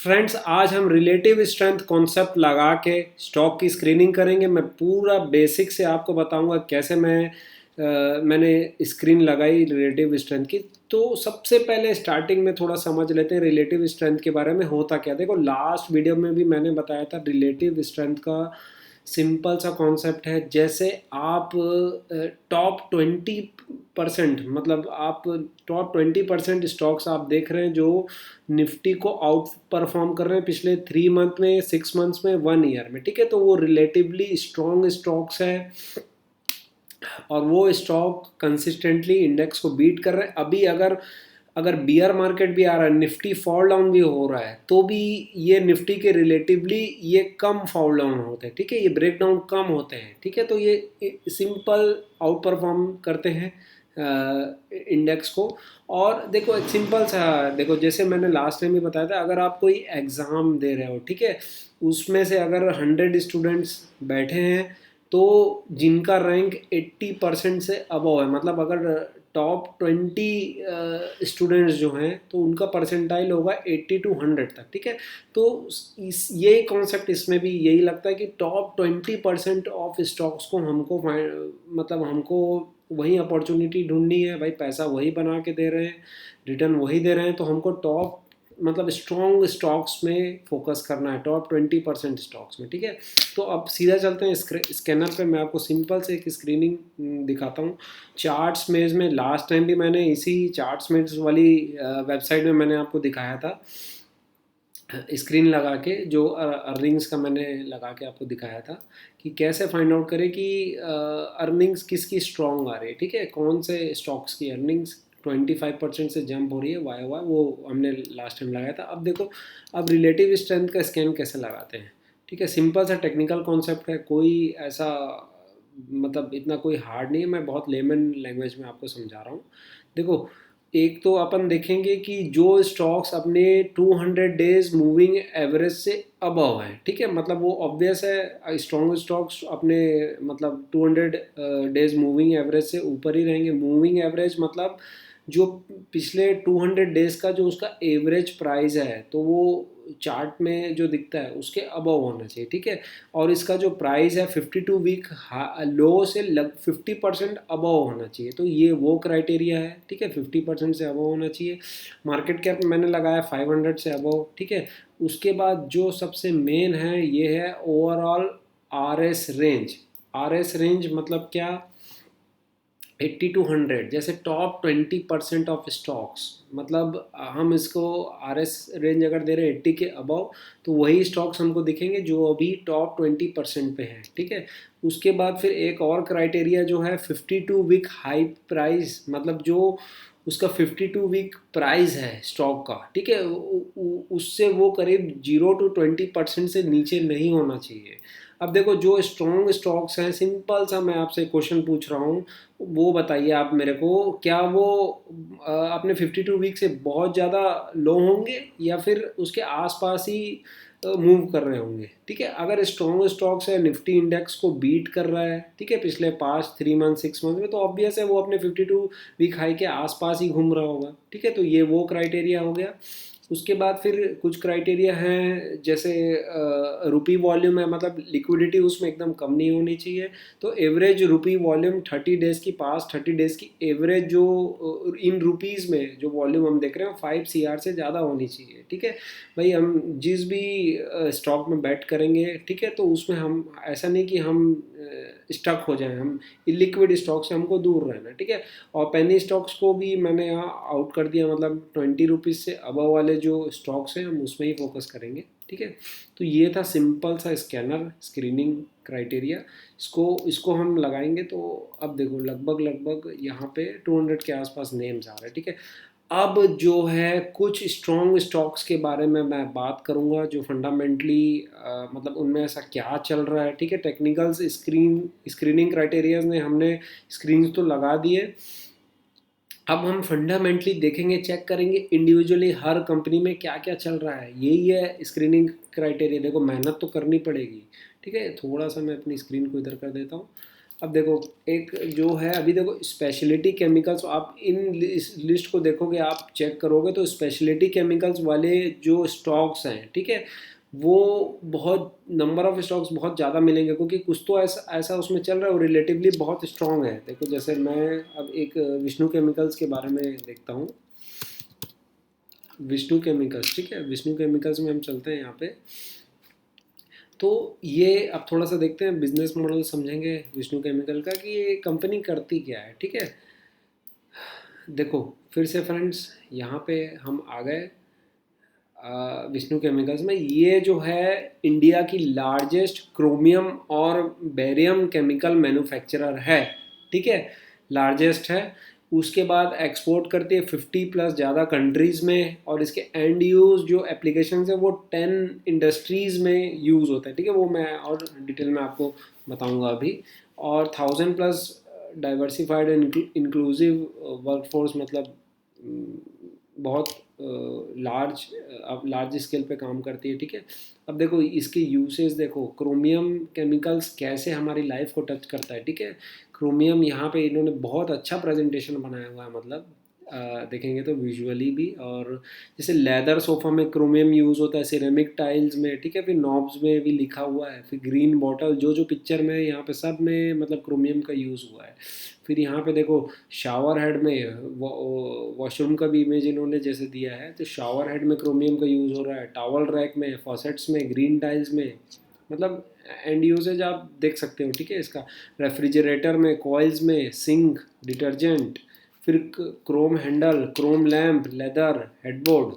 Friends, आज हम relative strength concept लगा के स्टॉक की स्क्रीनिंग करेंगे। मैं पूरा बेसिक से आपको बताऊंगा कैसे मैंने स्क्रीन लगाई रिलेटिव स्ट्रेंथ की। तो सबसे पहले स्टार्टिंग में थोड़ा समझ लेते हैं रिलेटिव स्ट्रेंथ के बारे में होता क्या। देखो, लास्ट वीडियो में भी मैंने बताया था रिलेटिव स्ट्रेंथ का सिंपल सा कॉन्सेप्ट है। जैसे आप टॉप 20%, मतलब आप टॉप 20% स्टॉक्स आप देख रहे हैं जो निफ्टी को आउट परफॉर्म कर रहे हैं पिछले 3 मंथ में, 6 मंथ्स में, 1 ईयर में। ठीक है, तो वो रिलेटिवली स्ट्रॉन्ग स्टॉक्स है और वो स्टॉक कंसिस्टेंटली इंडेक्स को बीट कर रहे हैं। अभी अगर अगर बियर मार्केट भी आ रहा है, निफ्टी फॉल डाउन भी हो रहा है, तो भी ये निफ्टी के रिलेटिवली ये कम फॉल डाउन होते हैं। ठीक है, ये ब्रेक डाउन कम होते हैं। ठीक है, तो ये सिंपल आउट परफॉर्म करते हैं इंडेक्स को। और देखो, एक सिंपल सा, देखो जैसे मैंने लास्ट टाइम भी बताया था, अगर आप कोई एग्ज़ाम दे रहे हो, ठीक है, उसमें से अगर 100 स्टूडेंट्स बैठे हैं, तो जिनका रैंक 80% से अबव है, मतलब अगर टॉप 20 स्टूडेंट्स जो हैं, तो उनका परसेंटाइल होगा 80 to 100 तक। ठीक है, तो इस यही कॉन्सेप्ट इसमें भी यही लगता है कि टॉप 20% ऑफ स्टॉक्स को मतलब हमको वही अपॉर्चुनिटी ढूंढनी है भाई। पैसा वही बना के दे रहे हैं, रिटर्न वही दे रहे हैं, तो हमको टॉप मतलब स्ट्रॉन्ग स्टॉक्स में फोकस करना है, टॉप 20% स्टॉक्स में। ठीक है, तो अब सीधा चलते हैं स्कैनर पे। मैं आपको सिंपल से एक स्क्रीनिंग दिखाता हूँ चार्ट्स मेज में। लास्ट टाइम भी मैंने इसी चार्ट्स मेज वाली वेबसाइट में मैंने आपको दिखाया था, स्क्रीन लगा के, जो अर्निंग्स का मैंने लगा के आपको दिखाया था कि कैसे फाइंड आउट करें कि अर्निंग्स किसकी स्ट्रॉन्ग आ रही है। ठीक है, कौन से स्टॉक्स की अर्निंग्स 25% से जंप हो रही है वाई वाई, वो हमने लास्ट टाइम लगाया था। अब देखो, अब रिलेटिव स्ट्रेंथ का स्कैन कैसे लगाते हैं। ठीक है, सिंपल सा टेक्निकल कॉन्सेप्ट है, कोई ऐसा मतलब इतना कोई हार्ड नहीं है। मैं बहुत लेमन लैंग्वेज में आपको समझा रहा हूँ। देखो, एक तो अपन देखेंगे कि जो स्टॉक्स अपने 200 डेज मूविंग एवरेज से अबव है, ठीक है, मतलब वो ऑब्वियस है स्ट्रॉन्ग स्टॉक्स अपने मतलब 200 डेज मूविंग एवरेज से ऊपर ही रहेंगे। मूविंग एवरेज मतलब जो पिछले 200 डेज का जो उसका एवरेज प्राइस है, तो वो चार्ट में जो दिखता है उसके अबव होना चाहिए। ठीक है, और इसका जो प्राइस है 52 वीक लो से 50% अबव होना चाहिए। तो ये वो क्राइटेरिया है। ठीक है, 50% से अबव होना चाहिए। मार्केट कैप मैंने लगाया 500 से अबव। ठीक है, उसके बाद जो सबसे मेन है ये है overall RS range. RS range मतलब क्या, 80 to 100, जैसे टॉप 20% ऑफ स्टॉक्स, मतलब हम इसको RS रेंज अगर दे रहे हैं 80 के अबव, तो वही स्टॉक्स हमको दिखेंगे जो अभी टॉप 20% पे हैं। ठीक है, उसके बाद फिर एक और क्राइटेरिया जो है 52 वीक हाई प्राइस, मतलब जो उसका 52 वीक प्राइस है स्टॉक का। ठीक है, उससे वो करीब 0 to 20% से नीचे नहीं होना चाहिए। अब देखो, जो स्ट्रॉन्ग स्टॉक्स हैं, सिंपल सा मैं आपसे क्वेश्चन पूछ रहा हूँ, वो बताइए आप मेरे को, क्या वो अपने 52 वीक से बहुत ज़्यादा लो होंगे या फिर उसके आसपास ही मूव कर रहे होंगे। ठीक है, अगर स्ट्रॉन्ग स्टॉक्स है, निफ्टी इंडेक्स को बीट कर रहा है, ठीक है, पिछले पास्ट 3 मंथ 6 मंथ में, तो ऑब्वियस है वो अपने 52 वीक हाई के आसपास ही घूम रहा होगा। ठीक है, तो ये वो क्राइटेरिया हो गया। उसके बाद फिर कुछ क्राइटेरिया हैं, जैसे रुपी वॉल्यूम है, मतलब लिक्विडिटी उसमें एकदम कम नहीं होनी चाहिए। तो एवरेज रुपी वॉल्यूम 30 डेज़ की, पास 30 डेज़ की एवरेज जो इन रुपीज़ में जो वॉल्यूम हम देख रहे हैं 5 CR से ज़्यादा होनी चाहिए। ठीक है भाई, हम जिस भी स्टॉक में बैट करेंगे, ठीक है, तो उसमें हम ऐसा नहीं कि हम स्टक हो जाएं, हम इलिक्विड स्टॉक से हमको दूर रहना। ठीक है, और पेनी स्टॉक्स को भी मैंने यहाँ आउट कर दिया, मतलब 20 रुपीज़ से अबव वाले जो स्टॉक्स हैं हम उसमें ही फोकस करेंगे। ठीक है, तो ये था सिंपल सा स्कैनर स्क्रीनिंग क्राइटेरिया। इसको हम लगाएंगे तो अब देखो लगभग लगभग यहाँ पे 200 के आसपास नेम्स आ रहे हैं। ठीक है, अब जो है कुछ स्ट्रॉन्ग स्टॉक्स के बारे में मैं बात करूंगा जो फंडामेंटली मतलब उनमें ऐसा क्या चल रहा है। ठीक है, टेक्निकल्स स्क्रीनिंग क्राइटेरियाज ने हमने स्क्रीन तो लगा दिए। अब हम फंडामेंटली देखेंगे, चेक करेंगे इंडिविजुअली हर कंपनी में क्या क्या चल रहा है। यही है स्क्रीनिंग क्राइटेरिया। देखो, मेहनत तो करनी पड़ेगी। ठीक है, थोड़ा सा मैं अपनी स्क्रीन को इधर कर देता हूँ। अब देखो, एक जो है अभी देखो स्पेशलिटी केमिकल्स, आप इन इस लिस्ट को देखोगे, आप चेक करोगे तो स्पेशलिटी केमिकल्स वाले जो स्टॉक्स हैं, ठीक है, वो बहुत नंबर ऑफ स्टॉक्स बहुत ज़्यादा मिलेंगे, क्योंकि कुछ तो ऐसा ऐसा उसमें चल रहा है, वो रिलेटिवली बहुत स्ट्रांग है। देखो जैसे मैं अब एक विष्णु केमिकल्स के बारे में देखता हूँ। विष्णु केमिकल्स, ठीक है, विष्णु केमिकल्स में हम चलते हैं यहाँ पे। तो ये अब थोड़ा सा देखते हैं, बिजनेस मॉडल समझेंगे विष्णु केमिकल का कि ये कंपनी करती क्या है, ठीक है। देखो फिर से फ्रेंड्स, यहाँ पे हम आ गए विष्णु केमिकल्स में। ये जो है इंडिया की लार्जेस्ट क्रोमियम और बेरियम केमिकल मैन्युफैक्चरर है, ठीक है, लार्जेस्ट है। उसके बाद एक्सपोर्ट करती है 50+ ज़्यादा कंट्रीज़ में, और इसके एंड यूज़ जो एप्लीकेशन है वो 10 इंडस्ट्रीज़ में यूज़ होता है, ठीक है, वो मैं और डिटेल में आपको बताऊंगा अभी। और 1000+ डाइवर्सिफाइड एंड इंक्लूसिव वर्कफोर्स, मतलब बहुत लार्ज, अब लार्ज स्केल पे काम करती है, ठीक है। अब देखो इसके यूसेज देखो, क्रोमियम केमिकल्स कैसे हमारी लाइफ को टच करता है, ठीक है। क्रोमियम यहाँ पे इन्होंने बहुत अच्छा प्रेजेंटेशन बनाया हुआ है, मतलब देखेंगे तो विजुअली भी। और जैसे लेदर सोफ़ा में क्रोमियम यूज़ होता है, सिरेमिक टाइल्स में, ठीक है, फिर नॉब्स में भी लिखा हुआ है, फिर ग्रीन बॉटल जो जो पिक्चर में यहाँ पे सब में मतलब क्रोमियम का यूज़ हुआ है। फिर यहाँ पे देखो शावर हेड में, वॉशरूम का भी इमेज इन्होंने जैसे दिया है, तो शावर हेड में क्रोमियम का यूज़ हो रहा है, टॉवल रैक में, फॉसेट्स में, ग्रीन टाइल्स में, मतलब एंड यूसेज आप देख सकते हो, ठीक है। इसका रेफ्रिजरेटर में, कॉइल्स में, सिंक, डिटर्जेंट, फिर Chrome handle, Chrome lamp, leather, headboard,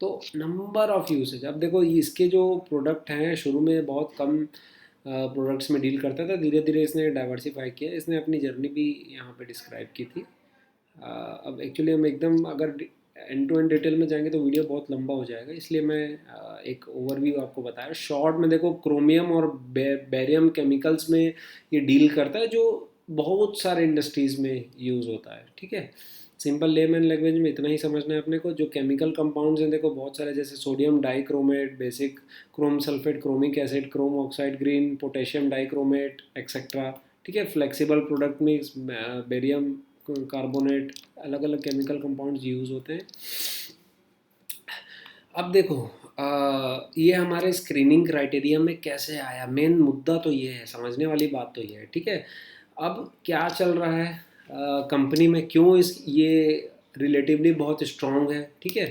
तो नंबर ऑफ यूसेज। अब देखो इसके जो प्रोडक्ट हैं, शुरू में बहुत कम प्रोडक्ट्स में डील करता था, धीरे धीरे इसने डाइवर्सिफाई किया, इसने अपनी जर्नी भी यहाँ पे डिस्क्राइब की थी। अब एक्चुअली हम एकदम अगर एंड टू एंड डिटेल में जाएंगे तो वीडियो बहुत लंबा हो जाएगा, इसलिए मैं एक ओवरव्यू आपको बताया शॉर्ट में। देखो क्रोमियम और बेरियम केमिकल्स में ये डील करता है, जो बहुत सारे इंडस्ट्रीज़ में यूज़ होता है, ठीक है। सिंपल लेमैन लैंग्वेज में इतना ही समझना है अपने को। जो केमिकल कंपाउंड्स हैं देखो बहुत सारे, जैसे sodium dichromate, basic Chrome sulphate, chromic acid, Chrome oxide green, potassium dichromate etcetera, ठीक है। Flexible product mix, barium carbonate, अलग अलग केमिकल कंपाउंड्स यूज़ होते हैं। अब देखो ये हमारे स्क्रीनिंग क्राइटेरिया में कैसे आया, मेन मुद्दा तो ये है, समझने वाली बात तो ये है, ठीक है। अब क्या चल रहा है कंपनी में, क्यों इस ये रिलेटिवली बहुत स्ट्रांग है, ठीक है।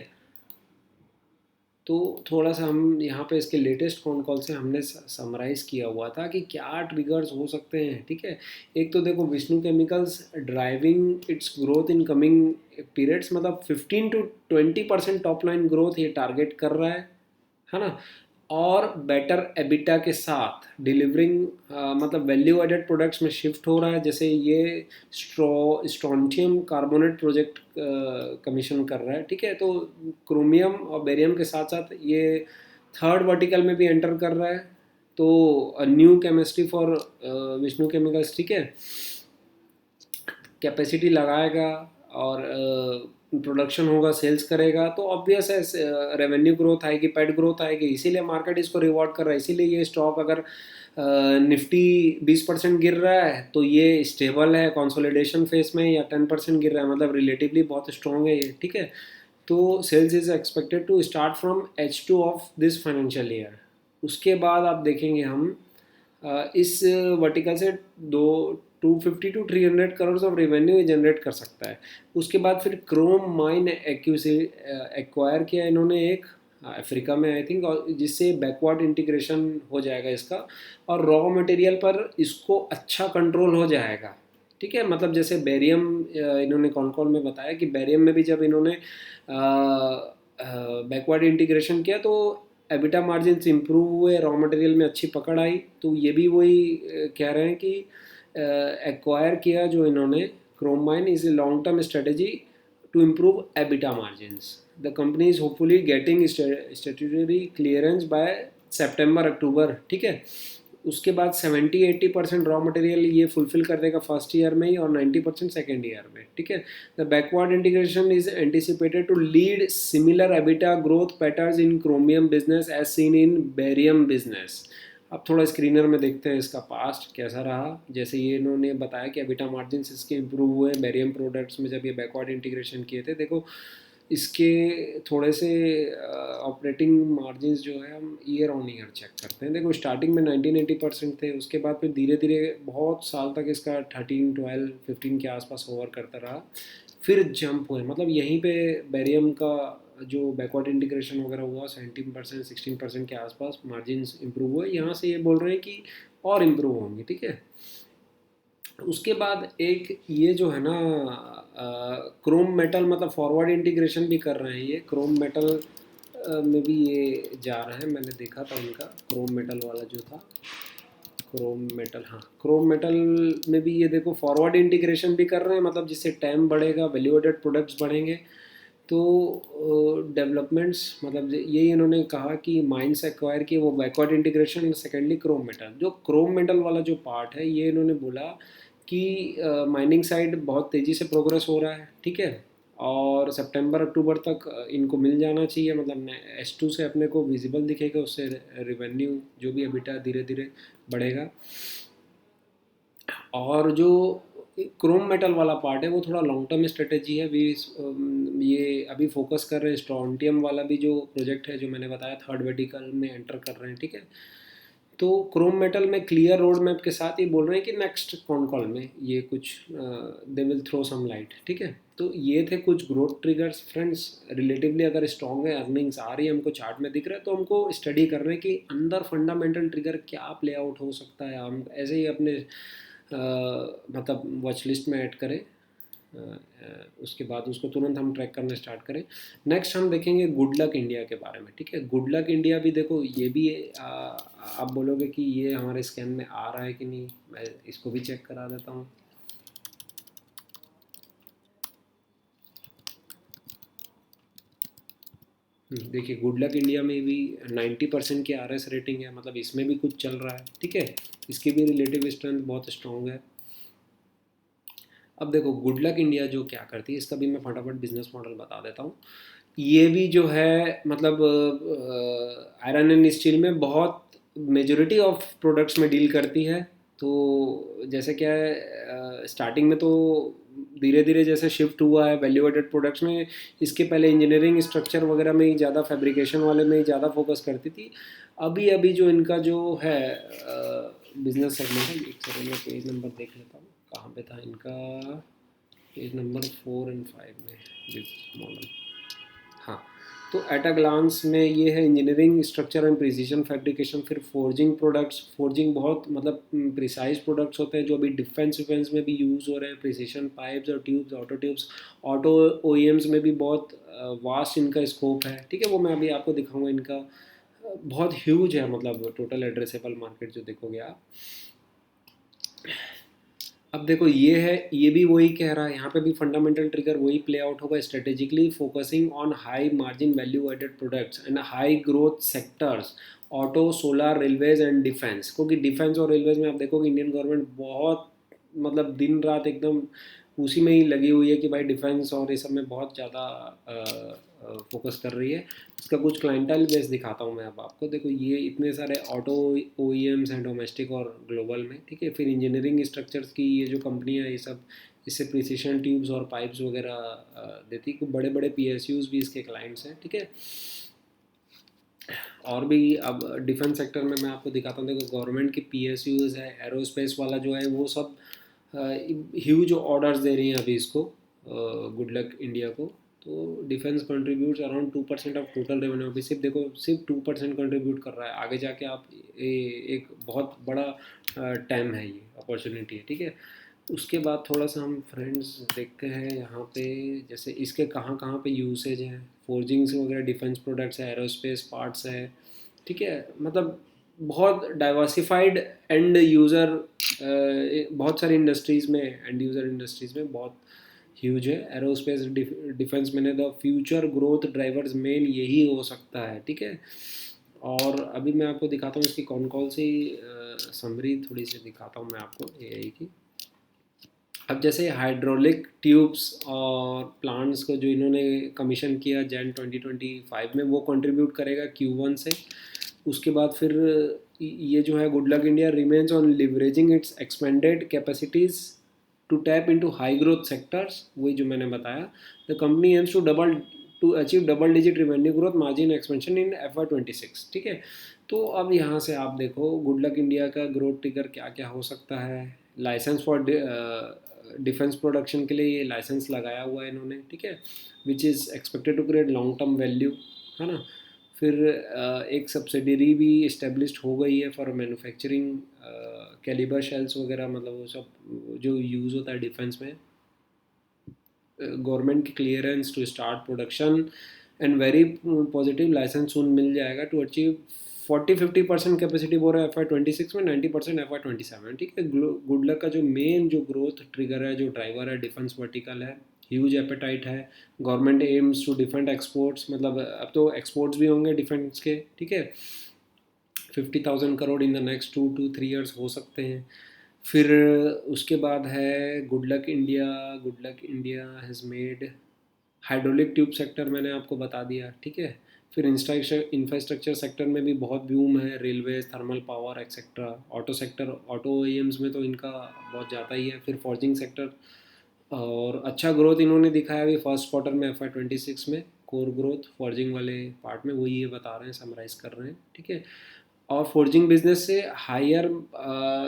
तो थोड़ा सा हम यहाँ पे इसके लेटेस्ट फ़ोन कॉल से हमने समराइज़ किया हुआ था कि क्या ट्रिगर्स हो सकते हैं, ठीक है। एक तो देखो Vishnu chemicals driving it's growth in coming periods, मतलब 15 to 20% टॉप लाइन ग्रोथ ये टारगेट कर रहा है ना। और बेटर एबिटा के साथ डिलीवरिंग, मतलब वैल्यू एडेड प्रोडक्ट्स में शिफ्ट हो रहा है, जैसे ये स्ट्रोंथियम कार्बोनेट प्रोजेक्ट कमीशन कर रहा है, ठीक है। तो क्रोमियम और बेरियम के साथ साथ ये थर्ड वर्टिकल में भी एंटर कर रहा है, तो new chemistry for Vishnu chemicals, ठीक है, कैपेसिटी लगाएगा और प्रोडक्शन होगा, सेल्स करेगा, तो ऑब्वियस है रेवेन्यू ग्रोथ आएगी, पेट ग्रोथ आएगी, इसीलिए मार्केट इसको रिवॉर्ड कर रहा है। इसीलिए ये स्टॉक अगर निफ्टी 20% गिर रहा है तो ये स्टेबल है, कंसोलिडेशन फेस में, या 10% गिर रहा है मतलब रिलेटिवली बहुत स्ट्रॉन्ग है ये, ठीक है। तो sales is expected to start from H2 of this financial year. उसके बाद आप देखेंगे हम इस वर्टिकल से दो 250 to 300 crore of revenue generate कर सकता है। उसके बाद फिर क्रोम माइन एक्वायर किया इन्होंने एक अफ्रीका में आई थिंक, और जिससे बैकवर्ड इंटीग्रेशन हो जाएगा इसका, और रॉ मटेरियल पर इसको अच्छा कंट्रोल हो जाएगा, ठीक है। मतलब जैसे बेरियम इन्होंने कॉन कॉल में बताया कि बेरियम में भी जब इन्होंने बैकवर्ड इंटीग्रेशन किया तो एबिटा मार्जिन इम्प्रूव हुए, रॉ मटेरियल में अच्छी पकड़ आई। तो ये भी वही कह रहे हैं कि एक्वायर किया जो इन्होंने chrome mine is a long term strategy to improve EBITDA margins. The company is hopefully getting statutory clearance by September October, ठीक है। उसके बाद 70-80% रॉ मटेरियल ये फुलफिल कर देगा फर्स्ट ईयर में ही, और 90% सेकेंड ईयर में, ठीक है। The backward integration is anticipated to lead similar EBITDA growth patterns in chromium business as seen in barium business. अब थोड़ा स्क्रीनर में देखते हैं इसका पास्ट कैसा रहा। जैसे ये इन्होंने बताया कि एबिटा मार्जिन्स इसके इम्प्रूव हुए बेरियम प्रोडक्ट्स में जब ये बैकवर्ड इंटीग्रेशन किए थे। देखो इसके थोड़े से ऑपरेटिंग मार्जिन्स जो है हम ईयर ऑन ईयर चेक करते हैं। देखो स्टार्टिंग में 19-80% थे, उसके बाद फिर धीरे धीरे बहुत साल तक इसका 13-12-15 के आसपास ओवर करता रहा, फिर जंप हुए। मतलब यहीं पे बेरियम का जो बैकवर्ड इंटीग्रेशन वगैरह हुआ 17%-16% के आसपास मार्जिन्स इंप्रूव हुए। यहाँ से ये बोल रहे हैं कि और इम्प्रूव होंगे, ठीक है। उसके बाद एक ये जो है ना क्रोम मेटल, मतलब फॉरवर्ड इंटीग्रेशन भी कर रहे हैं ये क्रोम मेटल में भी ये जा रहा है। मैंने देखा था इनका क्रोम मेटल वाला जो था, क्रोम मेटल, हाँ क्रोम मेटल में भी ये देखो फॉरवर्ड इंटीग्रेशन भी कर रहे हैं, मतलब जिससे टाइम बढ़ेगा, वैल्यू एडेड प्रोडक्ट्स बढ़ेंगे। तो डेवलपमेंट्स मतलब यही इन्होंने कहा कि माइंस एक्वायर किए वो backward integration, secondly Chrome metal. जो क्रोम मेटल वाला जो पार्ट है ये इन्होंने बोला कि माइनिंग साइड बहुत तेज़ी से प्रोग्रेस हो रहा है, ठीक है। और सितंबर अक्टूबर तक इनको मिल जाना चाहिए, मतलब S2 से अपने को विजिबल दिखेगा, उससे रेवेन्यू जो भी एबिटा धीरे धीरे बढ़ेगा। और जो क्रोम मेटल वाला पार्ट है वो थोड़ा लॉन्ग टर्म स्ट्रेटेजी है। ये अभी फोकस कर रहे हैं स्ट्रॉन्टियम वाला भी जो प्रोजेक्ट है जो मैंने बताया, थर्ड वर्टिकल में एंटर कर रहे हैं, ठीक है। तो क्रोम मेटल में क्लियर रोड मैप के साथ ये बोल रहे हैं कि नेक्स्ट कॉन कॉल में ये कुछ they will throw some light, ठीक है। तो ये थे कुछ ग्रोथ ट्रिगर्स फ्रेंड्स। रिलेटिवली अगर स्ट्रॉन्ग है, अर्निंग्स आ रही है, हमको चार्ट में दिख रहा है, तो हमको स्टडी कर रहे हैं कि अंदर फंडामेंटल ट्रिगर क्या प्ले आउट हो सकता है। हम ऐसे ही अपने मतलब वॉच लिस्ट में ऐड करें, उसके बाद उसको तुरंत हम ट्रैक करना स्टार्ट करें। नेक्स्ट हम देखेंगे गुड लक इंडिया के बारे में, ठीक है। गुड लक इंडिया भी देखो, ये भी आप बोलोगे कि ये हमारे स्कैन में आ रहा है कि नहीं, मैं इसको भी चेक करा देता हूँ। देखिए गुड लक इंडिया में भी 90% की RS रेटिंग है, मतलब इसमें भी कुछ चल रहा है, ठीक है। इसकी भी रिलेटिव स्ट्रेंथ बहुत स्ट्रॉन्ग है। अब देखो गुड लक इंडिया जो क्या करती है, इसका भी मैं फटाफट बिजनेस मॉडल बता देता हूँ। ये भी जो है मतलब आयरन एंड स्टील में बहुत मेजोरिटी ऑफ प्रोडक्ट्स में डील करती है। तो जैसे क्या है, स्टार्टिंग में तो धीरे धीरे जैसे शिफ्ट हुआ है वैल्यू एडेड प्रोडक्ट्स में। इसके पहले इंजीनियरिंग स्ट्रक्चर वगैरह में ही ज़्यादा, फैब्रिकेशन वाले में ही ज़्यादा फोकस करती थी। अभी अभी जो इनका जो है बिजनेस सेगमेंट है, एक सेकंड में पेज नंबर देख लेता हूँ कहाँ पे था इनका, पेज नंबर 4 और 5 में बिजनेस मॉडल। हाँ, तो एट अ ग्लांस में ये है engineering structure and precision fabrication. फिर फोर्जिंग प्रोडक्ट्स, फोर्जिंग बहुत मतलब प्रिसाइज प्रोडक्ट्स होते हैं जो अभी डिफेंस विफेंस में भी यूज़ हो रहे हैं, प्रिसीजन पाइप्स और tubes, auto tubes. Auto OEMs में भी बहुत वास्ट इनका स्कोप है, ठीक है। वो मैं अभी आपको दिखाऊंगा इनका बहुत ह्यूज है, मतलब टोटल एड्रेसेबल मार्केट जो देखोगे आप। अब देखो ये है, ये भी वही कह रहा है, यहाँ पे भी फंडामेंटल ट्रिगर वही प्ले आउट होगा, strategically focusing on high margin value added products and high growth sectors, auto, solar, railways and defence. क्योंकि डिफेंस और रेलवेज में आप देखोगे इंडियन गवर्नमेंट बहुत मतलब दिन रात एकदम उसी में ही लगी हुई है कि भाई डिफेंस और ये सब में बहुत ज़्यादा फोकस कर रही है। इसका कुछ क्लाइंटल बेस दिखाता हूँ मैं अब आपको। देखो ये इतने सारे ऑटो OEMs हैं डोमेस्टिक और ग्लोबल में, ठीक है। फिर इंजीनियरिंग स्ट्रक्चर्स की ये जो कंपनियाँ हैं ये सब, इससे प्रिसीशन ट्यूब्स और पाइप्स वगैरह देती, कुछ बड़े बड़े PSUs भी इसके क्लाइंट्स हैं, ठीक है। और भी अब डिफेंस सेक्टर में मैं आपको दिखाता हूँ। देखो गवर्नमेंट की PSUs है, एरोस्पेस वाला जो है वो सब ह्यूज ऑर्डर्स दे रही हैं अभी इसको, गुड लक इंडिया को। तो defence contributes around 2% of total revenue. अभी सिर्फ देखो सिर्फ 2% कंट्रीब्यूट कर रहा है, आगे जाके आप एक बहुत बड़ा टाइम है, ये अपॉर्चुनिटी है, ठीक है। उसके बाद थोड़ा सा हम फ्रेंड्स देखते हैं यहाँ पे, जैसे इसके कहाँ कहाँ पे यूसेज हैं। फोर्जिंग्स वगैरह डिफेंस प्रोडक्ट्स है, एरोस्पेस पार्ट्स है, ठीक है। मतलब बहुत डाइवर्सिफाइड एंड यूज़र, बहुत सारी इंडस्ट्रीज़ में, एंड यूज़र इंडस्ट्रीज़ में बहुत ह्यूज है। एरोस्पेस डिफेंस में the future growth drivers main यही हो सकता है, ठीक है। और अभी मैं आपको दिखाता हूँ इसकी कौन कौन सी समरी थोड़ी सी दिखाता हूँ मैं आपको AI की। अब जैसे हाइड्रोलिक ट्यूब्स और प्लांट्स को जो इन्होंने कमीशन किया जैन 2025 में, वो कंट्रीब्यूट करेगा Q1 से। उसके बाद फिर ये जो है good luck India remains on leveraging its expanded capacities to tap into high growth sectors, वही जो मैंने बताया। The company aims to achieve double digit revenue growth margin expansion in FY 2026, ठीक है। तो अब यहाँ से आप देखो गुड लक इंडिया का ग्रोथ ट्रिगर क्या क्या हो सकता है। लाइसेंस फॉर डिफेंस प्रोडक्शन के लिए ये लाइसेंस लगाया हुआ है इन्होंने, ठीक है, which is expected to create long term value, है ना। फिर एक सब्सिडरी भी इस्टेब्लिश्ड हो गई है फॉर मैन्युफैक्चरिंग कैलिबर शेल्स वगैरह, मतलब वो सब जो यूज़ होता है डिफेंस में। गवर्नमेंट की clearance to start production and very positive licence soon मिल जाएगा टू अचीव 40-50% कैपेसिटी बोल रहा है FY 2026 में, 90% FY 2027, ठीक है। गुड लक का जो मेन जो ग्रोथ ट्रिगर है, जो ड्राइवर है, डिफेंस वर्टिकल है, ह्यूज एपेटाइट है। Government aims to defend exports, मतलब अब तो एक्सपोर्ट्स भी होंगे डिफेंस के, ठीक है। 50,000 crore in the next 2 to 3 years हो सकते हैं। फिर उसके बाद है good luck India. Good luck India has made hydraulic tube sector, मैंने आपको बता दिया, ठीक है। फिर इंफ्रास्ट्रक्चर सेक्टर में भी बहुत बूम है, railway, thermal power etcetera. Auto sector, auto OEMs में तो इनका बहुत ज़्यादा ही है। फिर फॉर्जिंग सेक्टर, और अच्छा ग्रोथ इन्होंने दिखाया अभी फर्स्ट क्वार्टर में FY 2026 में। कोर ग्रोथ फॉर्जिंग वाले पार्ट में वही ये बता रहे हैं, समराइज कर रहे हैं, ठीक है। और फोर्जिंग बिजनेस से higher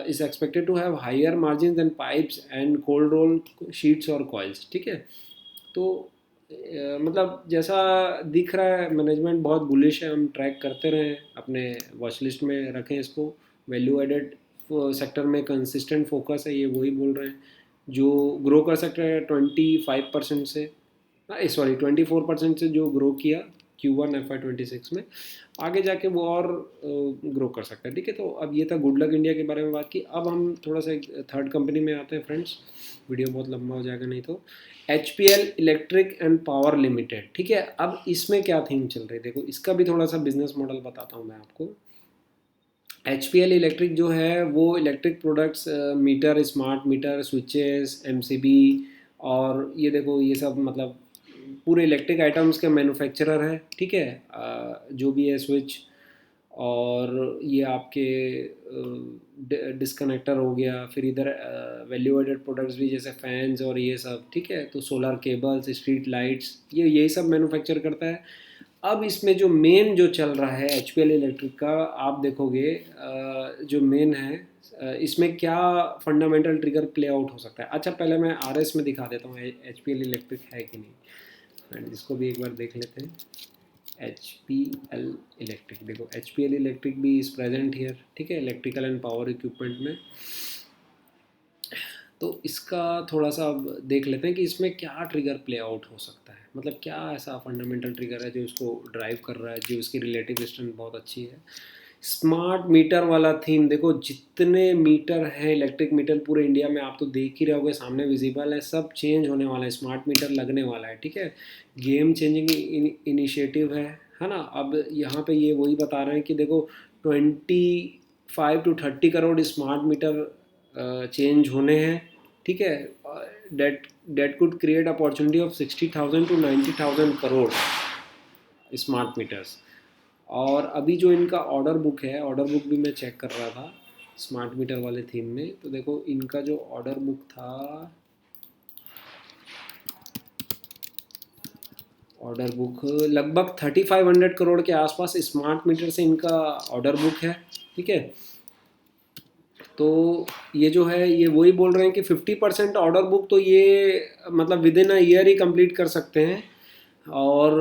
is expected to have higher margin than pipes and cold roll sheets और कॉइल्स, ठीक है। तो मतलब जैसा दिख रहा है मैनेजमेंट बहुत बुलिश है, हम ट्रैक करते रहें, अपने वॉच लिस्ट में रखें इसको। वैल्यू एडेड सेक्टर में कंसिस्टेंट फोकस है, ये वही बोल रहे हैं। जो ग्रो कर सकते हैं 25% से, सॉरी 24% से जो ग्रो किया Q1 FY 2026 में, आगे जाके वो और ग्रो कर सकता है, ठीक है। तो अब ये था गुड लक इंडिया के बारे में बात की। अब हम थोड़ा सा एक थर्ड कंपनी में आते हैं फ्रेंड्स, वीडियो बहुत लंबा हो जाएगा नहीं तो। HPL electric and power limited, ठीक है। अब इसमें क्या थीम चल रही है देखो, इसका भी थोड़ा सा बिजनेस मॉडल बताता हूँ मैं आपको। HPL इलेक्ट्रिक जो है वो electric products, meter, smart meter, switches, MCB, और ये देखो ये सब मतलब पूरे इलेक्ट्रिक आइटम्स के मैन्युफैक्चरर है, ठीक है। जो भी है स्विच, और ये आपके डिस्कनेक्टर हो गया। फिर इधर वैल्यू एडेड प्रोडक्ट्स भी जैसे फैंस और ये सब, ठीक है। तो सोलर केबल्स, स्ट्रीट लाइट्स, ये यही सब मैन्युफैक्चर करता है। अब इसमें जो मेन जो चल रहा है HPL इलेक्ट्रिक का, आप देखोगे जो मेन है, इसमें क्या फंडामेंटल ट्रिगर प्ले आउट हो सकता है। अच्छा पहले मैं RS में दिखा देता हूँ HPL इलेक्ट्रिक है कि नहीं, एंड इसको भी एक बार देख लेते हैं। HPL इलेक्ट्रिक, देखो HPL इलेक्ट्रिक भी इज़ प्रेजेंट हियर, ठीक है, इलेक्ट्रिकल एंड पावर इक्विपमेंट में। तो इसका थोड़ा सा अब देख लेते हैं कि इसमें क्या ट्रिगर प्ले आउट हो सकता है, मतलब क्या ऐसा फंडामेंटल ट्रिगर है जो इसको ड्राइव कर रहा है, जो इसकी रिलेटिव स्ट्रेंथ बहुत अच्छी है। स्मार्ट मीटर वाला थीम, देखो जितने मीटर हैं इलेक्ट्रिक मीटर पूरे इंडिया में, आप तो देख ही रहोगे सामने विजिबल है, सब चेंज होने वाला है, स्मार्ट मीटर लगने वाला है, ठीक है। गेम चेंजिंग इनिशिएटिव है ना। अब यहाँ पे ये वही बता रहे हैं कि देखो 25 to 30 crore smart meter change होने हैं, ठीक है। That that could create opportunity of 60,000 to 90,000 crore smart meters. और अभी जो इनका ऑर्डर बुक है, ऑर्डर बुक भी मैं चेक कर रहा था स्मार्ट मीटर वाले थीम में, तो देखो इनका जो ऑर्डर बुक था, ऑर्डर बुक लगभग 3500 करोड़ के आसपास स्मार्ट मीटर से इनका ऑर्डर बुक है, ठीक है। तो ये जो है ये वही बोल रहे हैं कि 50% ऑर्डर बुक तो ये मतलब with in a year he complete कर सकते हैं, और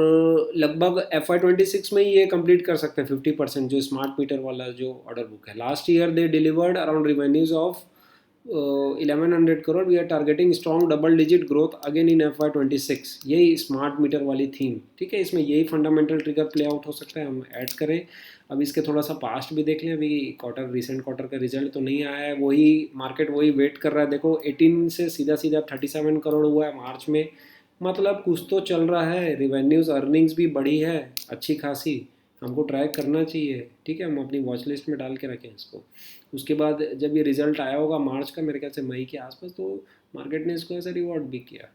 लगभग FY 2026 में ही ये कंप्लीट कर सकते हैं 50% जो स्मार्ट मीटर वाला जो ऑर्डर बुक है। Last year they delivered around revenues of 1100 crore. We are targeting strong double digit growth again in FY 2026, यही स्मार्ट मीटर वाली थीम, ठीक है। इसमें यही फंडामेंटल ट्रिगर प्ले आउट हो सकता है, हम ऐड करें। अब इसके थोड़ा सा पास्ट भी देख लें, अभी क्वार्टर रिसेंट क्वार्टर का रिजल्ट तो नहीं आया है, वही मार्केट वही वेट कर रहा है। देखो 18 से सीधा सीधा 37 करोड़ हुआ है मार्च में, मतलब कुछ तो चल रहा है, रिवेन्यूज़ अर्निंग्स भी बढ़ी है अच्छी खासी, हमको ट्राई करना चाहिए, ठीक है। हम अपनी वॉच लिस्ट में डाल के रखें इसको। उसके बाद जब ये रिजल्ट आया होगा मार्च का, मेरे ख्याल से मई के आसपास, तो मार्केट ने इसको ऐसा रिवॉर्ड भी किया।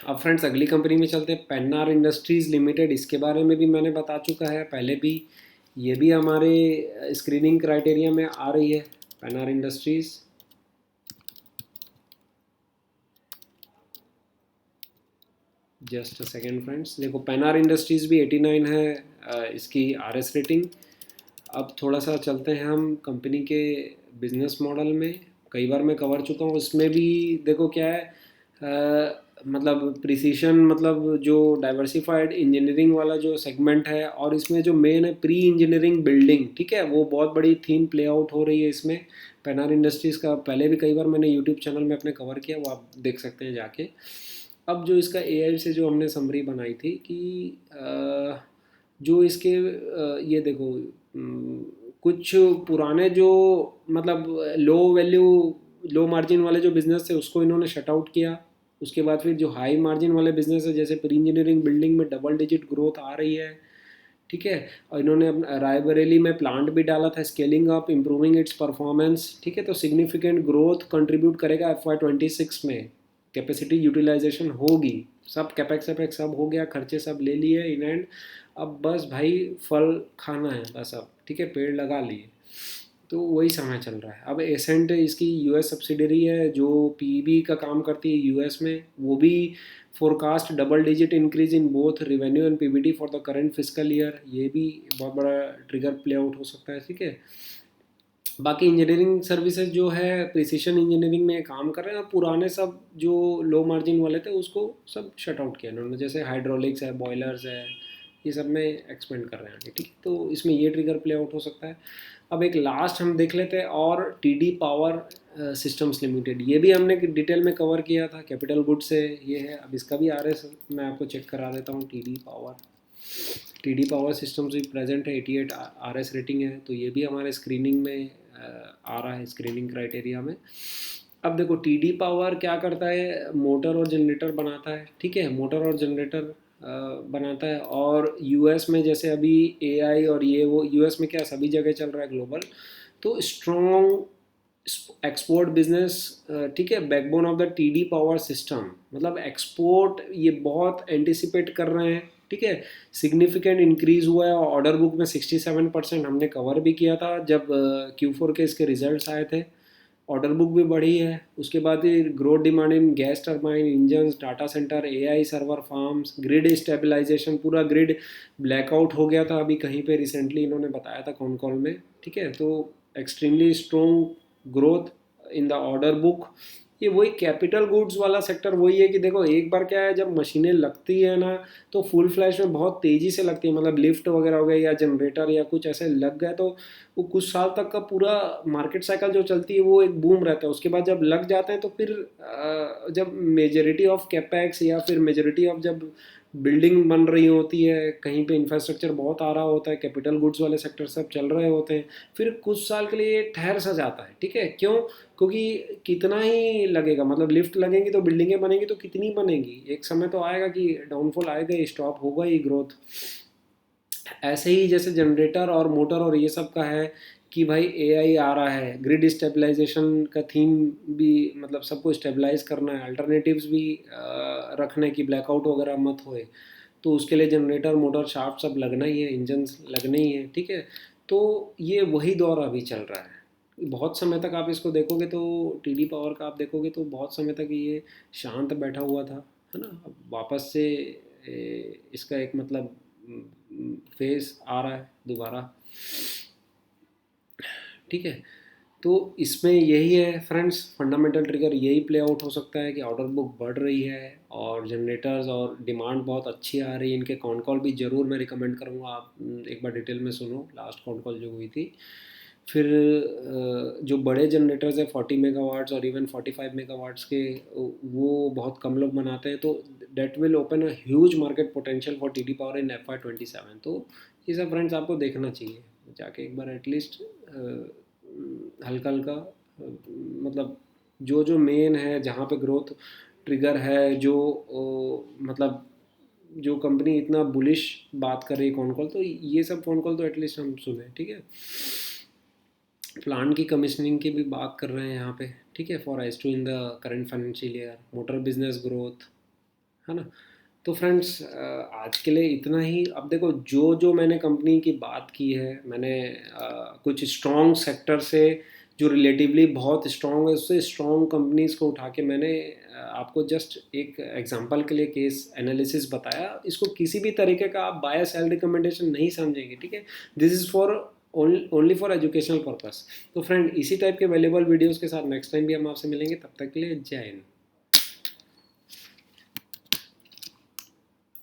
अब फ्रेंड्स अगली कंपनी में चलते हैं, पेन्नार इंडस्ट्रीज़ लिमिटेड। इसके बारे में भी मैंने बता चुका है पहले भी, ये भी हमारे स्क्रीनिंग क्राइटेरिया में आ रही है, Penner industries. Just a second friends, देखो पेनार इंडस्ट्रीज़ भी 89 है इसकी आरएस रेटिंग। अब थोड़ा सा चलते हैं हम कंपनी के बिजनेस मॉडल में। कई बार मैं कवर चुका हूँ, उसमें भी देखो क्या है, मतलब प्रिसीशन, मतलब जो डाइवर्सिफाइड इंजीनियरिंग वाला जो सेगमेंट है, और इसमें जो मेन है प्री इंजीनियरिंग बिल्डिंग, ठीक है, वो बहुत बड़ी थीम प्ले आउट हो रही है इसमें पेनार इंडस्ट्रीज़ का। पहले भी कई बार मैंने यूट्यूब चैनल में अपने कवर किया, वो आप देख सकते हैं जाके। अब जो इसका एआई से जो हमने समरी बनाई थी कि जो इसके ये देखो, कुछ पुराने जो मतलब लो वैल्यू लो मार्जिन वाले जो बिजनेस थे उसको इन्होंने शट आउट किया। उसके बाद फिर जो हाई मार्जिन वाले बिजनेस है, जैसे प्री इंजीनियरिंग बिल्डिंग में डबल डिजिट ग्रोथ आ रही है, ठीक है। और इन्होंने रायबरेली में प्लांट भी डाला था, scaling up improving it's performance, ठीक है। तो सिग्निफिकेंट ग्रोथ कंट्रीब्यूट करेगा FY 26 में, कैपेसिटी यूटिलाइजेशन होगी, सब कैपेक्स एपेक्स सब हो गया, खर्चे सब ले लिए इन एंड। अब बस भाई फल खाना है बस अब, ठीक है, पेड़ लगा लिए। तो वही समय चल रहा है। अब एसेंट इसकी यूएस सब्सिडरी है जो पीईबी का काम करती है यूएस में, वो भी forecast double digit increase in both revenue and PBT for the current physical year. ये भी बहुत बड़ा ट्रिगर प्ले आउट हो सकता है, ठीक है। बाकी इंजीनियरिंग सर्विसेज जो है प्रिसीशन इंजीनियरिंग में काम कर रहे हैं, पुराने सब जो लो मार्जिन वाले थे उसको सब शट आउट किया इन्होंने, जैसे हाइड्रोलिक्स है, बॉयलर्स है, ये सब में एक्सपेंड कर रहे हैं, ठीक है। तो इसमें ये ट्रिगर प्ले आउट हो सकता है। अब एक लास्ट हम देख लेते हैं, और टीडी पावर सिस्टम्स लिमिटेड, ये भी हमने डिटेल में कवर किया था, कैपिटल गुड्स से ये है। अब इसका भी आरएस मैं आपको चेक करा देता हूँ। टीडी पावर सिस्टम्स भी प्रेजेंट है, 88 आरएस रेटिंग है, तो ये भी हमारे स्क्रीनिंग में आ रहा है, स्क्रीनिंग क्राइटेरिया में। अब देखो टीडी पावर क्या करता है, मोटर और जनरेटर बनाता है, ठीक है, मोटर और जनरेटर बनाता है। और यूएस में जैसे अभी एआई और ये वो, यूएस में क्या सभी जगह चल रहा है ग्लोबल, तो स्ट्रॉन्ग एक्सपोर्ट बिजनेस, ठीक है, backbone of the TD power system, मतलब एक्सपोर्ट ये बहुत एंटिसिपेट कर रहे हैं, ठीक है। सिग्निफिकेंट इंक्रीज हुआ है, ऑर्डर बुक में 67% हमने कवर भी किया था जब Q4 के इसके रिजल्ट्स आए थे। ऑर्डर बुक भी बढ़ी है। उसके बाद ये growth demand in gas turbine engine, data centre, AI server farms, grid stabilisation, पूरा ग्रिड ब्लैकआउट हो गया था अभी कहीं पे रिसेंटली, इन्होंने बताया था कॉन कॉल में, ठीक है। तो extremely strong growth in the order book. ये वही कैपिटल गुड्स वाला सेक्टर वही है कि देखो एक बार क्या है, जब मशीनें लगती है ना तो फुल फ्लैश में बहुत तेज़ी से लगती है, मतलब लिफ्ट वगैरह हो गया या जनरेटर या कुछ ऐसे लग गए तो वो कुछ साल तक का पूरा मार्केट साइकिल जो चलती है वो एक बूम रहता है। उसके बाद जब लग जाते हैं तो फिर जब मेजोरिटी ऑफ कैपेक्स या फिर मेजोरिटी ऑफ जब बिल्डिंग बन रही होती है, कहीं पे इंफ्रास्ट्रक्चर बहुत आ रहा होता है, कैपिटल गुड्स वाले सेक्टर सब चल रहे होते हैं, फिर कुछ साल के लिए ठहर सा जाता है, ठीक है। क्यों? क्योंकि कितना ही लगेगा, मतलब लिफ्ट लगेंगी तो बिल्डिंगें बनेंगी तो कितनी बनेंगी, एक समय तो आएगा कि डाउनफॉल आएगा, स्टॉप होगा ही ग्रोथ। ऐसे ही जैसे जनरेटर और मोटर और ये सब का है कि भाई एआई आ रहा है, ग्रिड स्टेबलाइजेशन का थीम भी, मतलब सबको स्टेबलाइज करना है, अल्टरनेटिव्स भी रखने की, ब्लैकआउट वगैरह मत होए, तो उसके लिए जनरेटर मोटर शाफ्ट सब लगना ही है, इंजन लगने ही है, ठीक है। तो ये वही दौर अभी चल रहा है। बहुत समय तक आप इसको देखोगे तो टीडी पावर का आप देखोगे तो बहुत समय तक ये शांत बैठा हुआ था, है ना। अब वापस से इसका एक मतलब फेस आ रहा है दोबारा, ठीक है। तो इसमें यही है फ्रेंड्स, फंडामेंटल ट्रिगर यही प्ले आउट हो सकता है कि ऑर्डर बुक बढ़ रही है और जनरेटर्स और डिमांड बहुत अच्छी आ रही है। इनके कॉन कॉल भी ज़रूर मैं रिकमेंड करूँगा, आप एक बार डिटेल में सुनो लास्ट कॉन कॉल जो हुई थी। फिर जो बड़े जनरेटर्स है 40 मेगावाट्स और इवन 45 मेगावाट्स के, वो बहुत कम लोग बनाते हैं, तो that will open a huge market potential for TD power in FY 27। तो ये सब फ्रेंड्स आपको देखना चाहिए जाके एक बार एटलीस्ट, हल्का हल्का, मतलब जो जो मेन है जहाँ पे ग्रोथ ट्रिगर है, जो मतलब जो कंपनी इतना बुलिश बात कर रही है कॉन कॉल, तो ये सब कॉन कॉल तो एटलीस्ट हम सुने, ठीक है। प्लांट की कमीशनिंग की भी बात कर रहे हैं यहाँ पे, ठीक है, for H2 in the current financial year, motor business growth, है ना। तो फ्रेंड्स आज के लिए इतना ही। अब देखो जो जो मैंने कंपनी की बात की है, मैंने कुछ स्ट्रॉन्ग सेक्टर से जो रिलेटिवली बहुत स्ट्रॉन्ग है उससे स्ट्रॉन्ग कंपनीज को उठा के मैंने आपको जस्ट एक एग्जांपल के लिए केस एनालिसिस बताया। इसको किसी भी तरीके का आप बाय सेल रिकमेंडेशन नहीं समझेंगे, ठीक है। This is for only for educational purpose. तो फ्रेंड इसी टाइप के वैल्यूबल वीडियोज़ के साथ नेक्स्ट टाइम भी हम आपसे मिलेंगे, तब तक के लिए जय हिंद।